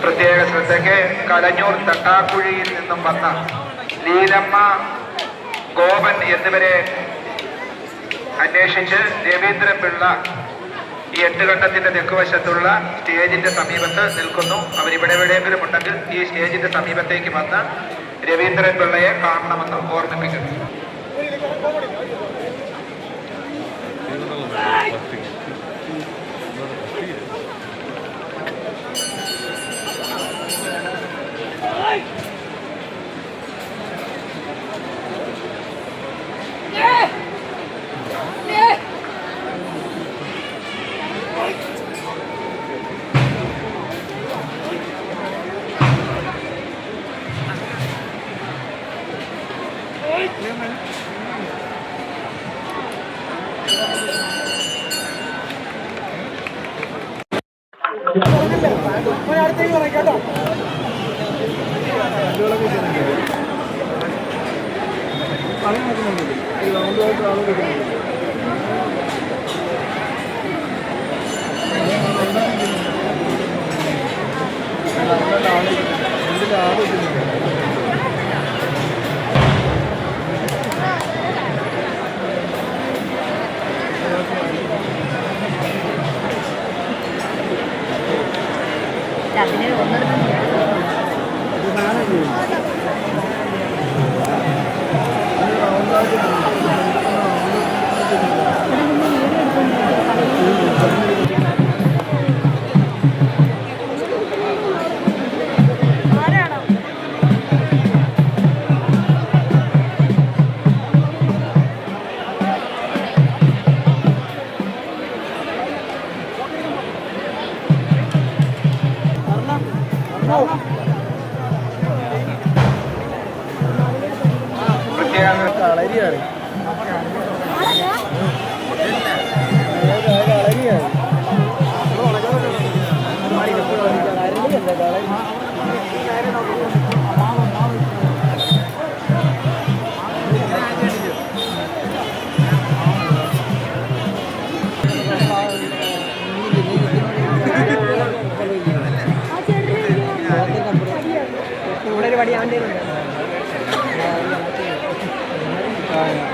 പ്രത്യേക ശ്രദ്ധയ്ക്ക് കലഞ്ഞൂർ തട്ടാക്കുഴിയിൽ നിന്നും വന്ന ലീലമ്മ, ഗോപൻ എന്നിവരെ അന്വേഷിച്ച് രവീന്ദ്രപിള്ള ഈ 8 ഘട്ടത്തിന്റെ തെക്കുവശത്തുള്ള സ്റ്റേജിന്റെ സമീപത്ത് നിൽക്കുന്നു. അവരിവിടെ എവിടെയെങ്കിലും ഉണ്ടെങ്കിൽ ഈ സ്റ്റേജിന്റെ സമീപത്തേക്ക് വന്ന് രവീന്ദ്രപിള്ളയെ കാണണമെന്ന് ഓർമ്മിപ്പിക്കുന്നു.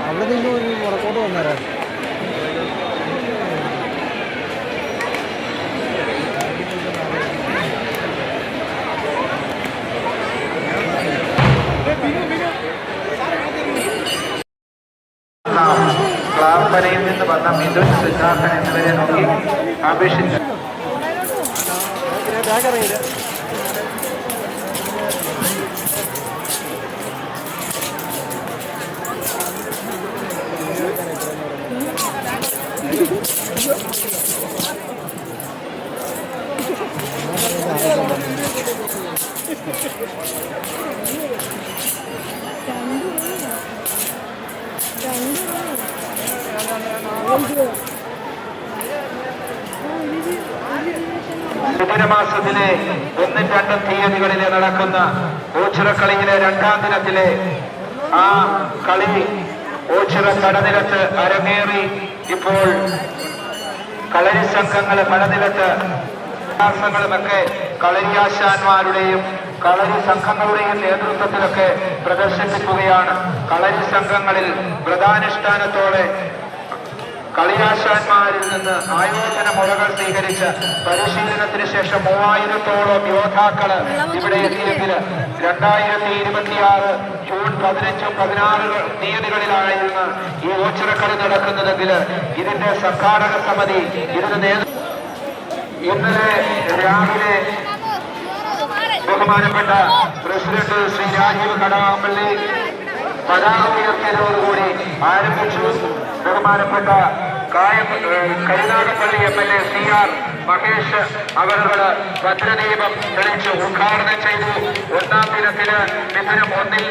അവിടെ നിന്ന് ഒരു പുറത്തോട്ട് വന്നേരാ. ക്ലാപ്പനയിൽ നിന്ന് വന്ന മിഥുൻ, സിദ്ധാർത്ഥൻ എന്നിവരെ നോക്കി അപേക്ഷിച്ചു. മാസത്തിലെ 1-2 തീയതികളിൽ നടക്കുന്ന ഓച്ചിറക്കളിയിലെ 2ാം ദിനത്തിലെ ആ കളി ഓച്ചിറ കടനിലത്ത് അരങ്ങേറി. ഇപ്പോൾ കളരി സംഘങ്ങൾ കടനിലത്ത് ങ്ങളുമൊക്കെ കളരിയാശാന്മാരുടെയും കളരി സംഘങ്ങളുടെയും നേതൃത്വത്തിലൊക്കെ പ്രദർശിപ്പിക്കുകയാണ്. കളരി സംഘങ്ങളിൽ വ്രതാനുഷ്ഠാനത്തോടെ കളിയാശാന്മാരിൽ നിന്ന് ആയോജന മുറകൾ സ്വീകരിച്ച് പരിശീലനത്തിന് ശേഷം 3000-ഓളം യോദ്ധാക്കള് ഇവിടെ എത്തിയെങ്കിൽ 2026 ജൂൺ 15-16 തീയതികളിലായിരുന്നു ഈ ഓച്ചിറക്കളി നടക്കുന്നതെങ്കിൽ ഇതിന്റെ സംഘാടക സമിതി ഇതിന് ഇന്നലെ രാവിലെ ബഹുമാനപ്പെട്ട പ്രസിഡന്റ് ശ്രീ രാജീവ് കടവാമ്പള്ളി പതാക ഉയർത്തിയതോടുകൂടി ആരംഭിച്ചു. ബഹുമാനപ്പെട്ട കരുനാഗപ്പള്ളി MLA CR മഹേഷ് അവരുടെ ഭദ്രദീപം തെളിച്ച് ഉദ്ഘാടനം ചെയ്തു. ഒന്നാം ദിനത്തില് മിഥുനം 1-ൽ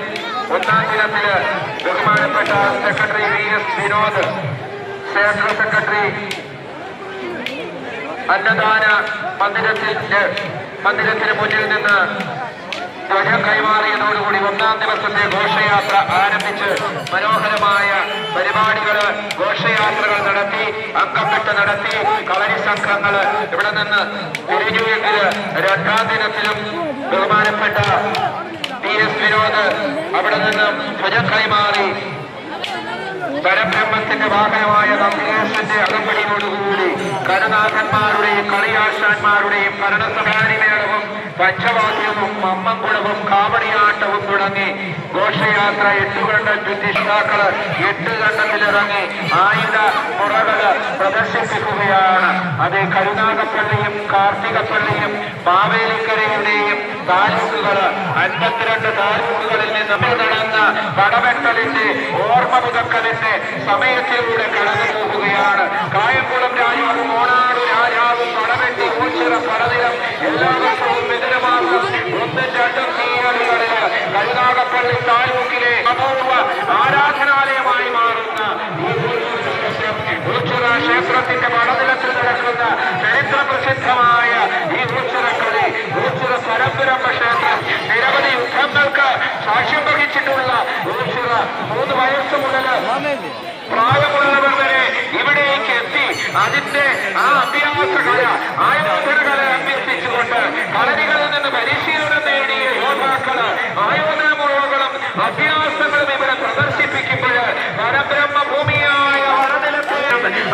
ഒന്നാം ദിനത്തില് ബഹുമാനപ്പെട്ട സെക്രട്ടറി VS വിനോദ്, ക്ഷേത്ര സെക്രട്ടറി അന്നദാന മന്ദിരത്തിന് മുന്നിൽ നിന്ന് ധ്വജം കൈമാറിയതോടുകൂടി ഒന്നാം ദിവസത്തെ ഘോഷയാത്ര ആരംഭിച്ച് മനോഹരമായ പരിപാടികള് ഘോഷയാത്രകൾ നടത്തി, അങ്കംകെട്ട് നടത്തി. കളരി സംഘങ്ങൾ ഇവിടെ നിന്ന് പിരിഞ്ഞുവെങ്കിൽ രണ്ടാം ദിനത്തിലും ബഹുമാനപ്പെട്ട PS വിനോദ് അവിടെ നിന്ന് ധ്വജം കൈമാറി പരബ്രഹ്മത്തിന്റെ വാഹനമായ നന്ദികേശന്റെ അകമ്പടിയോടുകൂടി കരുനാഥന്മാരുടെയും കളിയാശാന്മാരുടെയും ഭരണസഭാരിമേളവും പഞ്ചവാദ്യവും മമ്മൻകുളവും കാവടിയാട്ടവും തുടങ്ങി ഘോഷയാത്ര 8 കണ്ടം ചുറ്റി ശ്രോതാക്കള് 8 കണ്ടത്തിലിറങ്ങി ആയുധ മുറകള് പ്രദർശിപ്പിക്കുകയാണ്. അത് കരുനാഗപ്പള്ളിയും കാർത്തികപ്പള്ളിയും മാവേലിക്കരയുടെയും താലൂക്കുകള് 52 താലൂക്കുകളിൽ നിന്ന് നടന്ന പടവെട്ടലിന്റെ ഓർമ്മ പുതുക്കലിന്റെ സമയത്തിലൂടെ കടന്നു പോകുകയാണ്. കായംകുളം രാജാവും ഓണാട് രാജാവും പടവെട്ടി ഓച്ചിറ പടനിലം എല്ലാ വർഷവും മിഥുനമാസം 1-2 തീയതികളില് കരുനാഗപ്പള്ളി താലൂക്കിലെ അപൂർവ ആരാധനാലയമായി മാറുന്ന ഓച്ചിറ ക്ഷേത്രത്തിന്റെ പടനിലത്തിൽ നടക്കുന്ന ചരിത്ര പ്രസിദ്ധമായ ഈ ഓച്ചിറക്കളി ഓച്ചിറ പരമ്പരമ്മ ക്ഷേത്രം നിരവധി യുദ്ധങ്ങൾക്ക് സാക്ഷ്യം വഹിച്ചിട്ടുള്ള ഓച്ചിറ 3 വയസ്സ് മുതൽ പ്രായമുള്ളവർ വരെ ഇവിടേക്ക് എത്തി അതിന്റെ ആ അഭ്യാസ കല ആയോധന കല അഭ്യസിച്ചുകൊണ്ട് കളരികളിൽ നിന്ന് പരിശീലനം നേടിയ യോദ്ധാക്കള് ആയോധന മുറകളും അഭ്യാസങ്ങളും ഇവിടെ പ്രദർശിപ്പിക്കുമ്പോൾ പരബ്രഹ്മ ഭൂമിയായ വടനിലത്തെ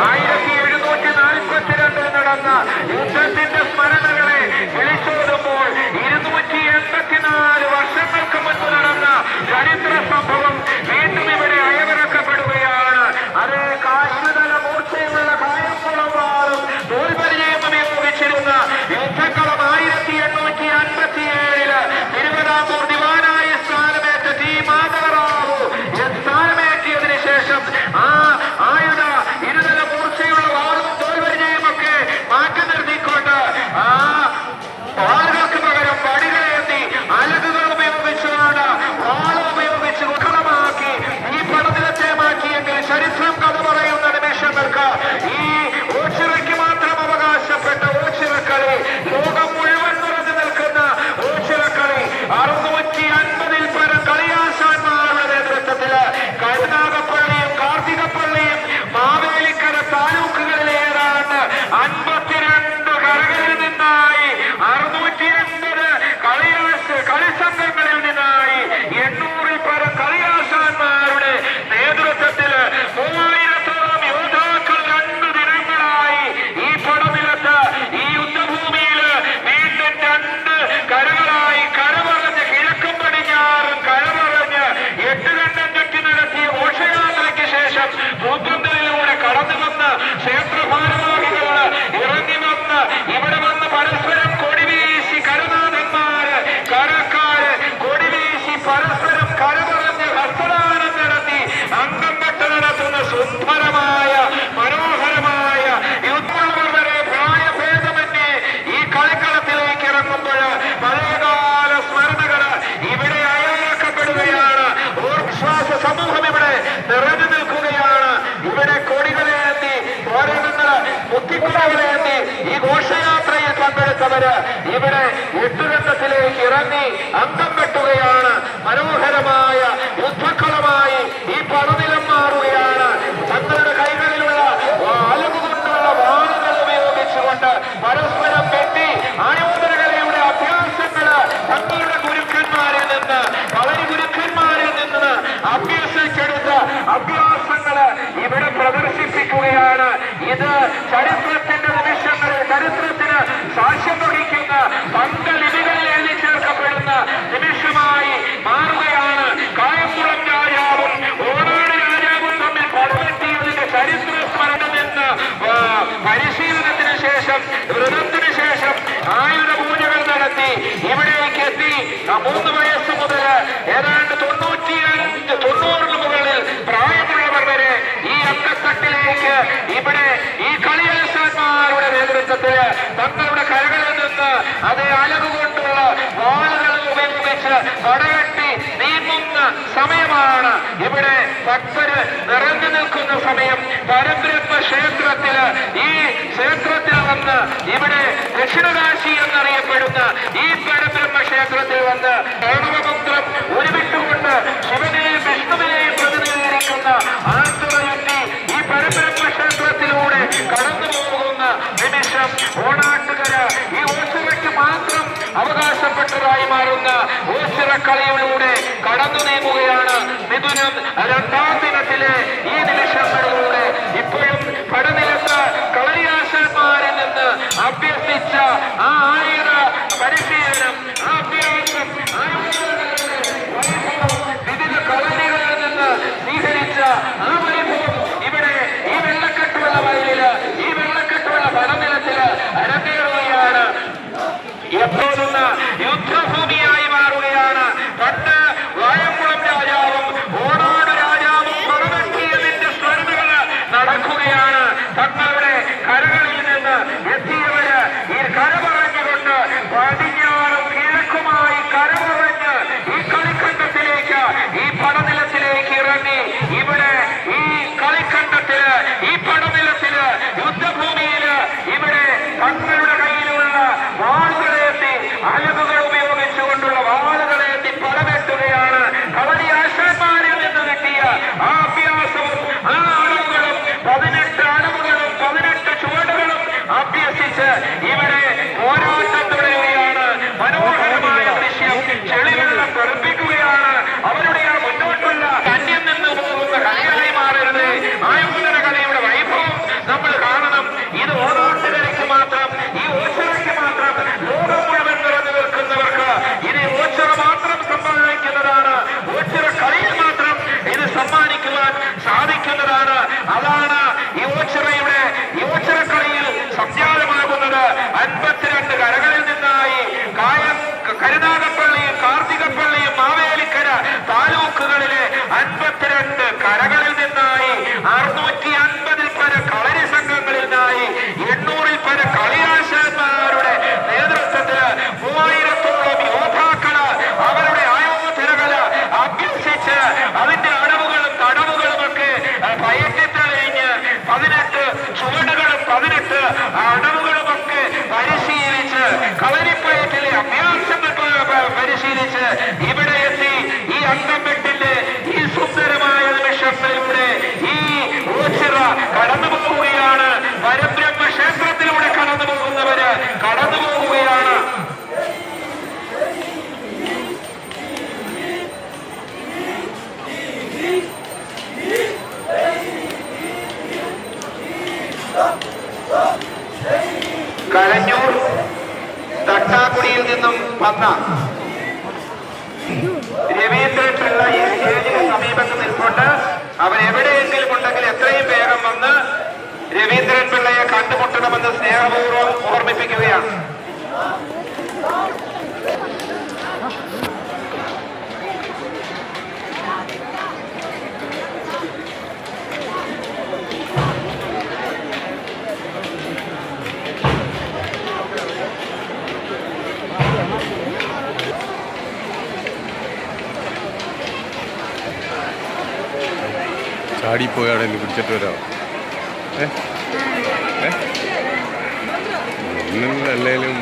1742 നടന്ന യുദ്ധത്തിന്റെ സ്മരണകളെ വിളിച്ചോടുമ്പോൾ 284 വർഷങ്ങൾക്ക് മുൻപ് നടന്ന ചരിത്ര സംഭവം വീണ്ടും ഇവിടെ അയവിറക്കപ്പെടുകയാണ്. അത് ഇരുതല മൂർച്ചയുള്ള കായംകുളവാറും തോൽപരിചയം ഉപയോഗിച്ചിരുന്ന യുദ്ധക്കളം 1857 തിരുവിതാംകൂർ ദിവാനായി സ്ഥാനമേറ്റ T. മാധവറാവു സ്ഥാനമേറ്റിയതിനു ശേഷം ആ ആയുധ ഇരുതല മൂർച്ചയുള്ള വാറും തോൽപരിചയമൊക്കെ മാറ്റി നിർത്തിക്കൊണ്ട് ആ വാളുകൾക്ക് പകരം വടികളേന്തി അലകുകൾ ഉപയോഗിച്ചുകൊണ്ട് വാള് ഉപയോഗിച്ച് ഉഖളമാക്കി ഈ പടനിലത്തെ മാറ്റിയെങ്കിൽ ചരിത്രം കഥ പറയുന്ന നിമിഷങ്ങൾക്ക് ഈ ഓച്ചിറയ്ക്ക് മാത്രം അവകാശപ്പെട്ട ഓച്ചിറക്കളി ലോകം മുഴുവൻ നിറഞ്ഞു നിൽക്കുന്ന ഓച്ചിറക്കളി 650-ൽ പരം കളിയാശാന്മാരുടെ നേതൃത്വത്തില് കരുനാഗപ്പള്ളിയും കാർത്തികപ്പള്ളിയും മാവേലിക്കര താലൂക്കുകളിലെ ഏതാണ്ട് 52 കരകളിൽ നിന്നായി 680 കളിസംഘങ്ങളിൽ നിന്നായി 800-ൽ പരം കളിയാശാന്മാരുടെ നേതൃത്വത്തില് 3000-ഓളം യോദ്ധാക്കൾ 2 ദിനങ്ങളായി ഈ പടനിലത്ത് ഈ യുദ്ധഭൂമിയില് വീണ്ടും 2 കരകളായി കരമറഞ്ഞ് കിഴക്കും പടിഞ്ഞാറും കരമറഞ്ഞ് 8 കണ്ടം ചുറ്റി നടത്തിയ ഘോഷയാത്രയ്ക്ക് ശേഷം പൂത്തുന്തലിലൂടെ കടന്നു വന്ന് ക്ഷേത്ര ഭാരവാഹികള് ഇറങ്ങി വന്ന് ഇവിടെ വന്ന് പരസ്പരം കൊടിവീശി കരനാഥന്മാര് കരക്കാര് കൊടിവീശി പരസ്പരം കരമറഞ്ഞ് ഹസ്തദാനം നടത്തി അങ്കംകെട്ട് നടത്തുന്ന സുന്ദരമായ മനോഹരമായ യുദ്ധങ്ങൾ വരെ പ്രായഭേദമന്യേ ഈ കളിക്കളത്തിലേക്ക് ഇറങ്ങുമ്പോൾ പഴയകാല സ്മരണകള് ഇവിടെ അയവിറക്കപ്പെടുകയാണ്. വിശ്വാസ സമൂഹം ഇവിടെ നിറഞ്ഞു നിൽക്കുകയാണ്. ഇവിടെ കൊടികളേന്തി തോരണങ്ങള് മുത്തിക്കുടകളേന്തി ഈ ഘോഷയാത്രയിൽ പങ്കെടുത്തവര് ഇവിടെ 8 കണ്ടത്തിലേക്ക് ഇറങ്ങി അംഗം വെട്ടുകയാണ്. മനോഹരമായ യുദ്ധക്കളമാണ് ഏതാണ്ട് 90 മുകളിൽ പ്രായമുള്ളവർ വരെ ഈ അക്കത്തട്ടിലേക്ക് ഇവിടെ ഈ കളിയാശാന്മാരുടെ നേതൃത്വത്തിൽ തങ്ങളുടെ കരകളിൽ നിന്ന് അതേ അലകുകൊണ്ടുള്ള വാളുകൾ ഉപയോഗിച്ച് പടകെട്ടി നീങ്ങുന്ന സമയമാണ്. ഇവിടെ ഭക്തര് നിറഞ്ഞു നിൽക്കുന്ന സമയം. പരബ്രഹ്മ ക്ഷേത്രത്തില് ഈ ക്ഷേത്രത്തിൽ വന്ന് ഇവിടെ ദക്ഷിണകാശി എന്നറിയപ്പെടുന്ന ഈ പരബ്രഹ്മ ക്ഷേത്രത്തിൽ വന്ന് പ്രണവമന്ത്രം ഉരുവിട്ടുകൊണ്ട് ശിവനെയും വിഷ്ണുവിനെയും പ്രതിനിധീകരിക്കുന്ന ആർത്തുറയുറ്റി ഈ പരബ്രഹ്മ ക്ഷേത്രത്തിലൂടെ കടന്നു പോകുന്ന നിമിഷം ഓണാട്ടുകര ഈ ഓച്ചിറയ്ക്ക് മാത്രം അവകാശപ്പെട്ടതായി മാറുന്ന ഓച്ചിറക്കളിയിലൂടെ കടന്നു നീങ്ങുകയാണ്. മിഥുനം 2ാം ദിനത്തിലെ ഈ നിമിഷങ്ങളിലൂടെ ഇപ്പോഴും പടനിലത്ത് കളരിയാശന്മാരിൽ നിന്ന് അഭ്യസിച്ച ആ ആയുധ പരിശീലനം, ആ അഭ്യാസം, വിവിധ കളരികളിൽ നിന്ന് സ്വീകരിച്ച ആ വൈഭവം ഇവിടെ ഈ വെള്ളക്കെട്ടുള്ള വയലില്, ഈ വെള്ളക്കെട്ടുള്ള പടനിലത്തില് അരങ്ങേറുകയാണ്. എപ്പോഴുന്ന യുദ്ധഭൂമിയായി മാറുകയാണ്. പണ്ട് വായംകുളം രാജാവും ഓണാട് രാജാവും പടവെട്ടിയതിന്റെ സ്മരണകൾ നടക്കുകയാണ്. തങ്ങളുടെ കരകളിൽ നിന്ന് എത്തിയവര് ഈ കര പറഞ്ഞുകൊണ്ട് പടിഞ്ഞാറും കിഴക്കുമായി കരപറഞ്ഞ് ഈ കളിക്കണ്ടത്തിലേക്ക്, ഈ പടനിലത്തിലേക്ക് ഇറങ്ങി. ഇവിടെ ഈ കളിക്കണ്ടത്തില്, ഈ പടനിലത്തില്, യുദ്ധഭൂമിയില് ഇവിടെ തങ്ങളുടെ കയ്യിലുള്ള വാളുകളേന്തി, അലകുകൾ ഉപയോഗിച്ചുകൊണ്ടുള്ള വാളുകളേന്തി പടവെട്ടുകയാണ്. കളരിയാശന്മാരിൽ നിന്ന് കിട്ടിയ ആ അഭ്യാസവും ആ അളവുകളും 18 അളവുകളും 18 ചുവടുകളും അഭ്യസിച്ച് ഇവിടെ പോരാട്ടം തുടരുകയാണ്. മനോഹരമായ ദൃശ്യം. ചെളിവെള്ളം തെറിപ്പിക്കുകയാണ്. അവരുടെ ആ മുന്നോട്ടുള്ള കന്യം നിന്ന് പോകുന്ന കലയായി മാറരുത്. ആയോധന കലയുടെ വൈഭവം നമ്മൾ കാണണം. ഇത് ഓണാട്ടുകരയ്ക്ക് മാത്രം, ഈ ഓച്ചിറയ്ക്ക് മാത്രം, ലോകം മുഴുവൻ നിറഞ്ഞു നിൽക്കുന്നവർക്ക് ഇത് ഓച്ചിറ മാത്രം സമ്മാനിക്കുന്നതാണ്. ഓച്ചിറ കളിയിൽ മാത്രം ഇത് സമ്മാനിക്കുവാൻ സാധിക്കുന്നതാണ്. അതാണ് ഈ ഓച്ചിറയുടെ, ഈ ഓച്ചിറക്കളിയിൽ സംജാതമാകുന്നത്. 52 കരകളിൽ നിന്നായി കരുനാഗപ്പള്ളിയും കാർത്തികപ്പള്ളിയും മാവേലിക്കര താലൂക്കുകളിലെ 52 കരകളിൽ നിന്നായി 650 പര കളരി സംഘങ്ങളിൽ നിന്നായി 800 പര കളിയാശന്മാരുടെ നേതൃത്വത്തിൽ 3000-ഓളം യോദ്ധാക്കള് അവരുടെ ആയോധനകള് അഭ്യസിച്ച് അതിന്റെ അടവുകളും തടവുകളുമൊക്കെ പയറ്റിത്തെളിഞ്ഞ് 18 ചുവടുകളും 18 അടവുകളുമൊക്കെ പരിശീലിച്ച് കളരിപ്പയറ്റിലെ അഭ്യാസങ്ങൾ പരിശീലിച്ച് ഇവിടെ എത്തി ഈ അങ്കംവെട്ടിന്റെ ഈ സുന്ദരമായ നിമിഷങ്ങളിലൂടെ ഈ ഓച്ചിറ കടന്നു പോവുകയാണ്. പരബ്രഹ്മ ക്ഷേത്രത്തിലൂടെ കടന്നു പോകുന്നവര് കടന്നു പോവുകയാണ്. കരഞ്ഞൂർ തട്ടാക്കുടിയിൽ നിന്നും വന്ന രവീന്ദ്രൻ പിള്ള ഈ സ്റ്റേജിന് സമീപത്ത് നിൽക്കൊണ്ട് അവൻ എവിടെയെങ്കിലും ഉണ്ടെങ്കിൽ എത്രയും വേഗം വന്ന് രവീന്ദ്രൻ പിള്ളയെ കണ്ടുമുട്ടണമെന്ന് സ്നേഹപൂർവ്വം ഓർമ്മിപ്പിക്കുകയാണ്. ചാടിപ്പോയി അവിടെ നിന്ന് പിടിച്ചിട്ട് വരാം. ഒന്നും അല്ലേലും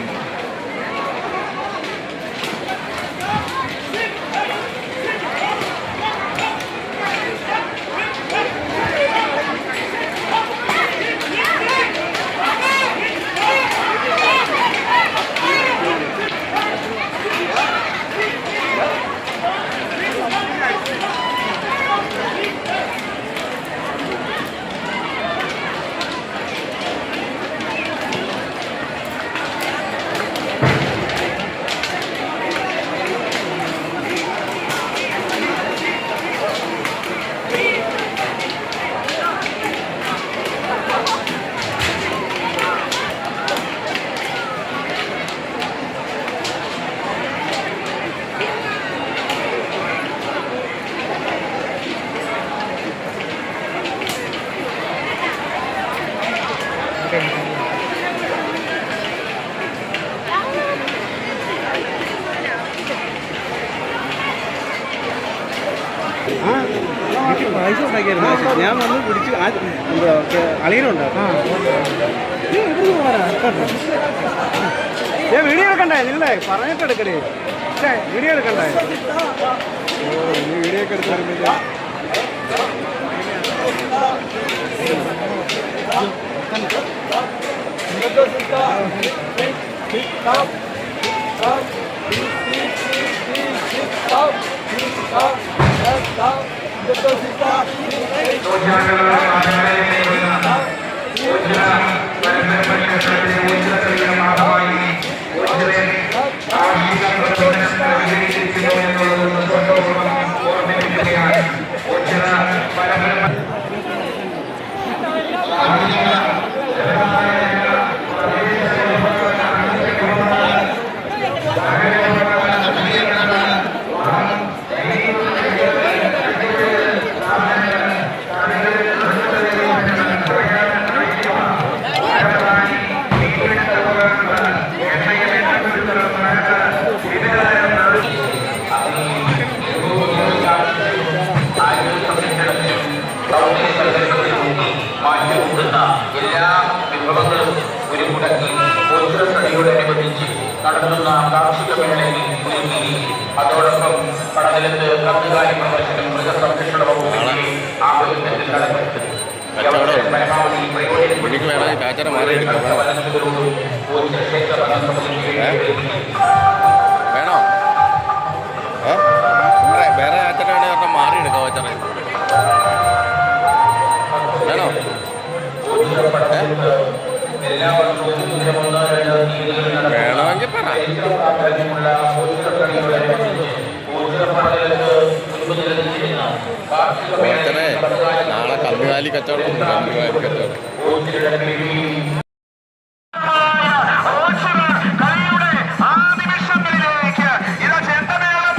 വീട്ടിൽ പായസം ഉണ്ടാക്കിയായിരുന്നു. ഞാൻ വന്ന് പിടിച്ച് അളിയനുണ്ട്. ഞാൻ വീഡിയോ എടുക്കണ്ടേ? നിങ്ങളെ പറഞ്ഞിട്ട് എടുക്കണേ. വീഡിയോ എടുക്കണ്ടേ? നീ വീഡിയോ ഒക്കെ എടുത്ത് വരുന്നില്ല. എല്ലാ വിഭവങ്ങളും ഒരു മുടക്കി ഓച്ചിറസടിയോടനുബന്ധിച്ച് നടത്തുന്ന കാർഷിക മേളയിൽ ഒരുങ്ങി. അതോടൊപ്പം പടനിലത്ത് കന്നുകാലി പ്രദർശനം മൃഗസംരക്ഷണ വകുപ്പിന്റെ ആഭിമുഖ്യത്തിൽ നടക്കുന്നത്. പരമാവധി എനിക്ക് വേണമെങ്കിൽ കാച്ചറ മാറിയെടുക്കാം. വേണോ? വേറെ കാച്ചറ വേണമെങ്കിൽ പറഞ്ഞാൽ മാറിയെടുക്കാം. കാച്ചറ വേണോ? വേണമെങ്കിൽ പറ. നാളെ കന്നുകാലി കച്ചവടം. കന്നുകാലി കച്ചവടം ഇപ്പോൾ ഇവിടെ ചെണ്ടമേളം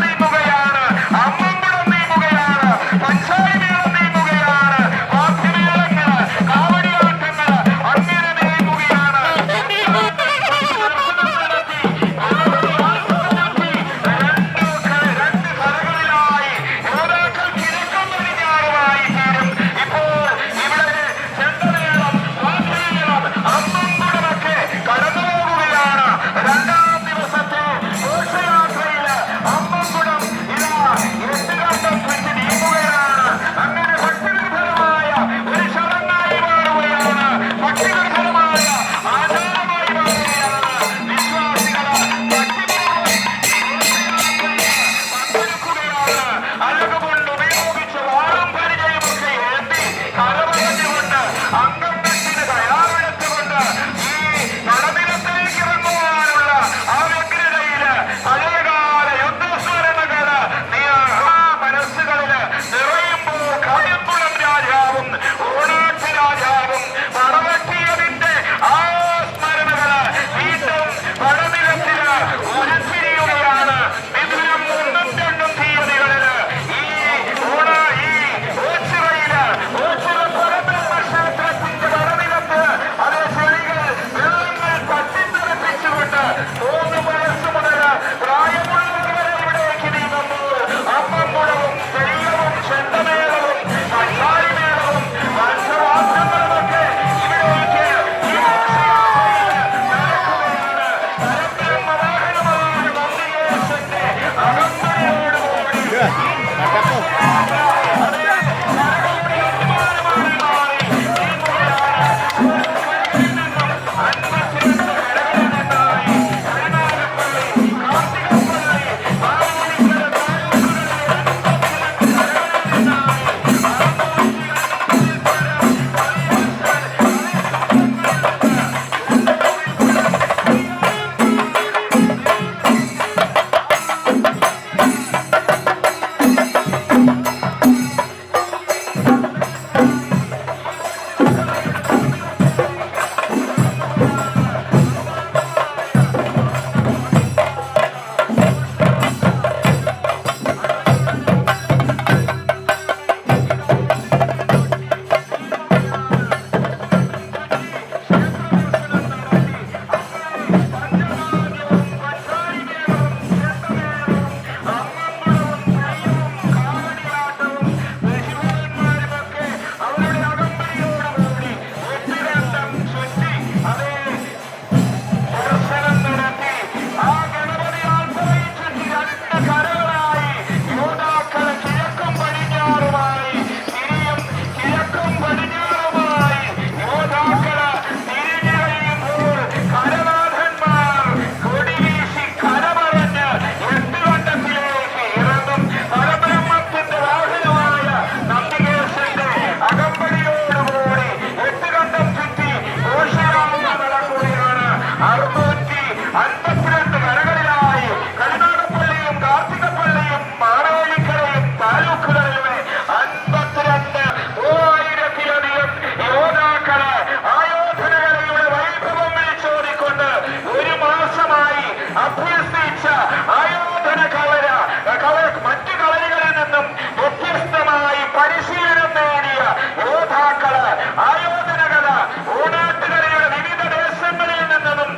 ആയോധനകല ഓണാട്ടുകലയുടെ വിവിധ ദേശങ്ങളിൽ നിന്നും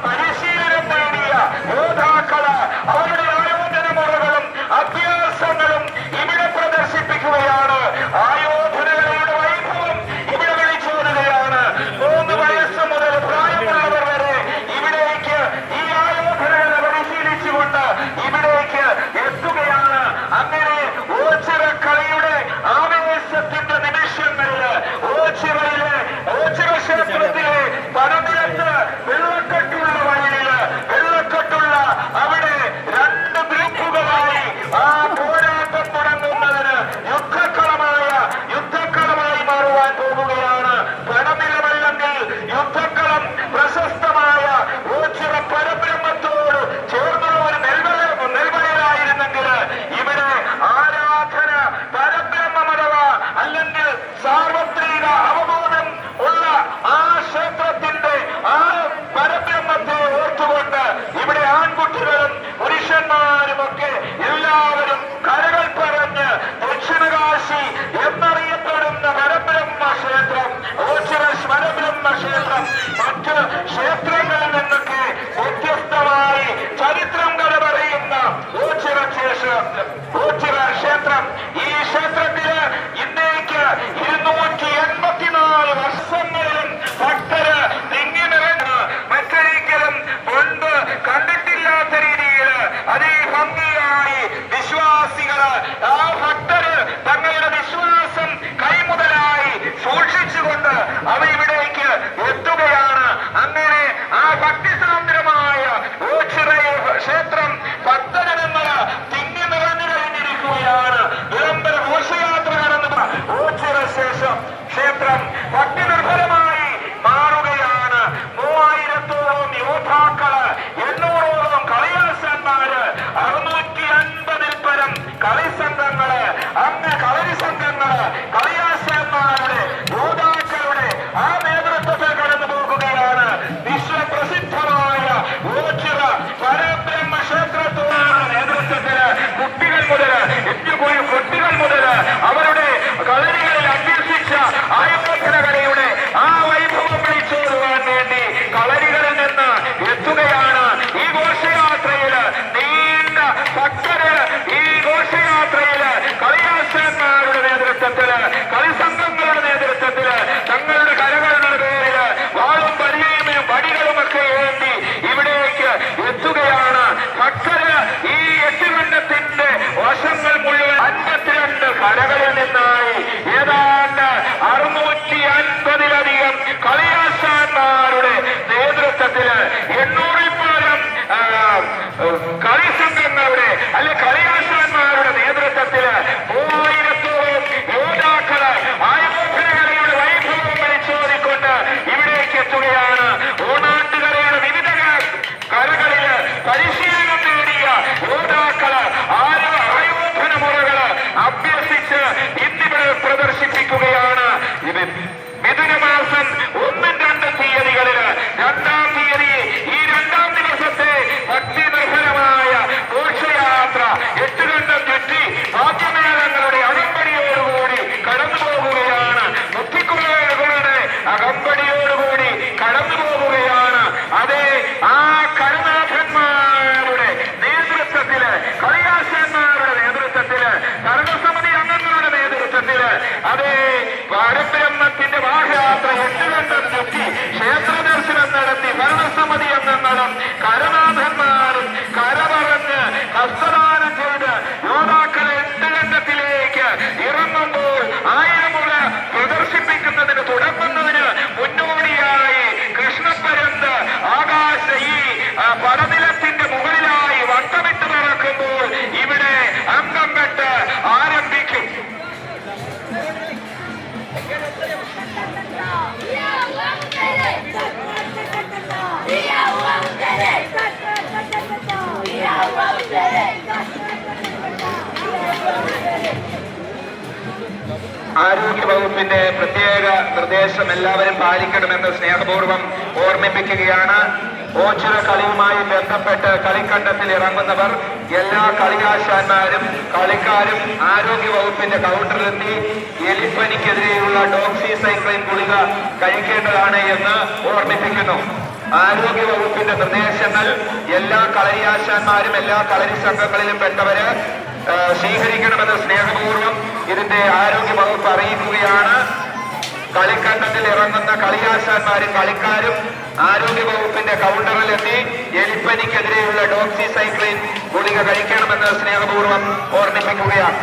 പരിശീലനം നേടിയ യോദ്ധാക്കള് അവരുടെ ആയോധന മുറകളും അഭ്യാസങ്ങളും ഇവിടെ പ്രദർശിപ്പിക്കുകയാണ്. ആയോധനകലയുടെ വൈഭവം ഇവിടെ വിളിച്ചോടുകയാണ്. 3 വയസ്സ് മുതൽ പ്രായമുള്ളവർ വരെ ഇവിടേക്ക് ഈ ആയോധനകല പരിശീലിച്ചുകൊണ്ട് ഇവിടേക്ക് എത്തുകയാണ്. അങ്ങനെ ഓച്ചിറ കളിയുടെ ആവേശത്തിന്റെ നിമിഷങ്ങളില് ഓച്ചിറ ക്ഷേത്രത്തിലെ പടനിലത്ത് വെള്ളക്കെട്ടുള്ള വഴിയില് വെള്ളക്കെട്ടുള്ള അവിടെ 2 ഗ്രൂപ്പുകളായി ആ പോരാട്ടം തുടങ്ങുന്നതിന് യുദ്ധക്കളമായി മാറുവാൻ പോകുകയാണ്. പടനിലമല്ലെങ്കിൽ യുദ്ധക്കളം പ്രശസ്തമായ ഓച്ചിറ പരബ്രഹ്മത്തോട് ചേർന്നുള്ള ഒരു നെൽവയലായിരുന്നെങ്കിൽ ഇവിടെ ആരാധന പരബ്രഹ്മമഥവാ അല്ലെങ്കിൽ സാർവത്രിക അവബോധം ഉള്ള ആ ക്ഷേത്രത്തിന്റെ ആ പരബ്രഹ്മത്തെ ഓർത്തുകൊണ്ട് ഇവിടെ ആൺകുട്ടികളും പുരുഷന്മാരുമൊക്കെ എല്ലാവരും കരകൾ പറഞ്ഞ് ദക്ഷിണകാശി എന്നറിയപ്പെടുന്ന പരബ്രഹ്മ ക്ഷേത്രം ഓച്ചിറ പരബ്രഹ്മ ക്ഷേത്രം മറ്റ് ക്ഷേത്രങ്ങളിൽ നിന്നൊക്കെ വ്യത്യസ്തമായി ചരിത്രം കഥ പറയുന്ന ഓച്ചിറ ക്ഷേത്രം. ഈ ക്ഷേത്രത്തില് ഇന്നേക്ക് 284 വർഷങ്ങളിലും ഭക്തര് തിങ്ങി നിറഞ്ഞ് മറ്റൊരിക്കലും മുൻപ് കണ്ടിട്ടില്ലാത്ത രീതിയിൽ അതിഭംഗിയായി വിശ്വാസികള് ആ ഭക്തര് തങ്ങളുടെ വിശ്വാസം കൈമുതലായി സൂക്ഷിച്ചുകൊണ്ട് അവ ഇവിടേക്ക് എത്തുകയാണ്. അങ്ങനെ ആ ഭക്തിസാന്ദ്രമായ ഓച്ചിറ ക്ഷേത്രം ഭക്തജനങ്ങള് തിങ്ങി നിറഞ്ഞു കഴിഞ്ഞിരിക്കുകയാണ്. വിളംബര ഘോഷയാത്ര നടന്ന ഓച്ചിറ ക്ഷേത്രം ഭക്തി നിർഭരമായി മാറുകയാണ്. 3000-ഓളം യോദ്ധാക്കള്, 800-ഓളം കളിയാശന്മാര്, 650-ൽ പരം കളിസംഘങ്ങള്, കളരി സംഘങ്ങള്, കളിയാശന്മാരുടെ യോദ്ധാക്കളുടെ ആ നേതൃത്വത്തിൽ കടന്നു പോകുകയാണ്. വിശ്വപ്രസിദ്ധമായ ഓച്ചിറ പരബ്രഹ്മ ക്ഷേത്രത്തോടെ നേതൃത്വത്തില് കുട്ടികൾ മുതല് അവരുടെ കളരികളിൽ അഭ്യസിച്ച ആയോധനകലയുടെ ആ വൈഭവം വിളിച്ചോടുവാൻ വേണ്ടി കളരികളിൽ നിന്ന് എത്തുകയാണ്. ഈ ഘോഷയാത്രയില് നീണ്ട ഭക്തര് ഈ ഘോഷയാത്രയില് കളിയാശന്മാരുടെ നേതൃത്വത്തില് കളിസംഘങ്ങളുടെ നേതൃത്വത്തില് തങ്ങളുടെ കരകളുടെ പേരില് വാളും വടികളുമൊക്കെ ഏന്തി ഇവിടേക്ക് എത്തുകയാണ്. ഭക്തര് ഈ 8 ഖണ്ഡത്തിന്റെ വശങ്ങൾ മുഴുവൻ 52 കരകളിൽ നിന്നായി ഏതാണ്ട് 650-ലധികം കളിയാശാന്മാരുടെ നേതൃത്വത്തില് 800-ൽ പരം കളിസംഘങ്ങളുടെ കളിയാശാന്മാരുടെ നേതൃത്വത്തില് 3000-ഓളം യോദ്ധാക്കള് ആയോധനകലയുടെ വൈഭവം വിളിച്ചോടിക്കൊണ്ട് ഇവിടേക്ക് എത്തുകയാണ്. ഓണാട്ടുകലയുടെ വിവിധ കലകളില് പരിശീലനം നേടിയ യോദ്ധാക്കള് ആയോധന മുറകള് അഭ്യസിച്ച് ഇന്നിവിടെ പ്രദർശിപ്പിക്കുകയാണ്. ഇത് മിഥുനമാസം 1-2 തീയതികളില് 2-ാം തീയതി ഈ 2-ാം ദിവസത്തെ ഭക്തി നിർഭരമായ ഘോഷയാത്ര 8 ഖണ്ഡം ചുറ്റി വാദ്യമേളങ്ങളുടെ അകമ്പടിയോടുകൂടി കടന്നു പോകുകയാണ്. മുത്തിക്കുളകളുടെ അകമ്പടിയോടുകൂടി കടന്നു പോകുകയാണ്. അതെ, ആ കരനാഥന്മാരുടെ നേതൃത്വത്തില്, കളിയാശന്മാരുടെ നേതൃത്വത്തില്, ഭരണസമിതി അംഗങ്ങളുടെ നേതൃത്വത്തില്, അതെ പരബ്രഹ്മത്തിന്റെ വാഹയാത്ര 8 ഖണ്ഡം ചുറ്റി ക്ഷേത്ര ദർശനം നടത്തി ഭരണസമിതി അംഗങ്ങളും കരനാഥന്മാരും കരപറഞ്ഞ് ഹസ്തദാനം ചെയ്ത് യോദ്ധാക്കളെ 8 ഖണ്ഡത്തിലേക്ക് ഇറങ്ങുമ്പോൾ 1000 മുറ പ്രദർശിപ്പിക്കുന്നതിന് തുടങ്ങുന്നതിന് മുന്നോടിയായി കൃഷ്ണപരന്ത് ആകാശ ഈ പടനിലത്തിന്റെ മുകളിലായി വട്ടമിട്ട് നടക്കുമ്പോൾ ഇവിടെ അംഗം കെട്ട് ആരംഭിക്കും. ആരോഗ്യവകുപ്പിന്റെ പ്രത്യേക നിർദ്ദേശം എല്ലാവരും പാലിക്കണമെന്ന് സ്നേഹപൂർവ്വം ഓർമ്മിപ്പിക്കുകയാണ്. ഓച്ചിറ കളിയുമായി ബന്ധപ്പെട്ട് കളിക്കണ്ടത്തിൽ ഇറങ്ങുന്നവർ എല്ലാ കളിയാശാന്മാരും കളിക്കാരും ആരോഗ്യ വകുപ്പിന്റെ കൗണ്ടറിലെത്തി എലിപ്പനിക്കെതിരെയുള്ള ഡോക്സിസൈക്ലിൻ ഗുളിക കഴിക്കേണ്ടതാണ് എന്ന് ഓർമ്മിപ്പിക്കുന്നു. ആരോഗ്യ വകുപ്പിന്റെ നിർദ്ദേശങ്ങൾ എല്ലാ കളരിയാശാന്മാരും എല്ലാ കളരി സംഘങ്ങളിലും പെട്ടവര് സ്വീകരിക്കണമെന്ന് സ്നേഹപൂർവ്വം ഇതിന്റെ ആരോഗ്യ വകുപ്പ് അറിയിക്കുകയാണ്. കളിക്കണ്ടത്തിൽ ഇറങ്ങുന്ന കളിയാശാന്മാരും കളിക്കാരും ആരോഗ്യ വകുപ്പിന്റെ കൗണ്ടറിലെത്തി എലിപ്പനിക്കെതിരെയുള്ള ഡോക്സിസൈക്ലിൻ ഗുളിക കഴിക്കണമെന്ന് സ്നേഹപൂർവ്വം ഓർമ്മിപ്പിക്കുകയാണ്.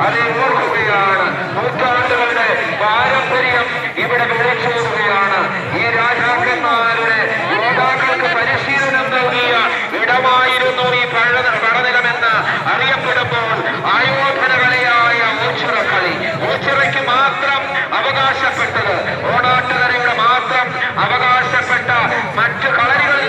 അതേ ഓർക്കുകയാണ്. നൂറ്റാണ്ടുകളുടെ പാരമ്പര്യം ഇവിടെ വിളിച്ചോടുകയാണ്. ഈ രാജാക്കന്മാരുടെ യോദ്ധാക്കൾക്ക് പരിശീലനം നൽകിയ ഇടമായിരുന്നു ഈ പടനിലമെന്ന് അറിയപ്പെടുമ്പോൾ ആയോധന കലയായ ഓച്ചിറ കളി, ഓച്ചിറയ്ക്ക് മാത്രം അവകാശപ്പെട്ടത്, ഓണാട്ടുകരയുടെ മാത്രം അവകാശപ്പെട്ട മറ്റു കളരികൾ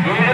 ഏഴ്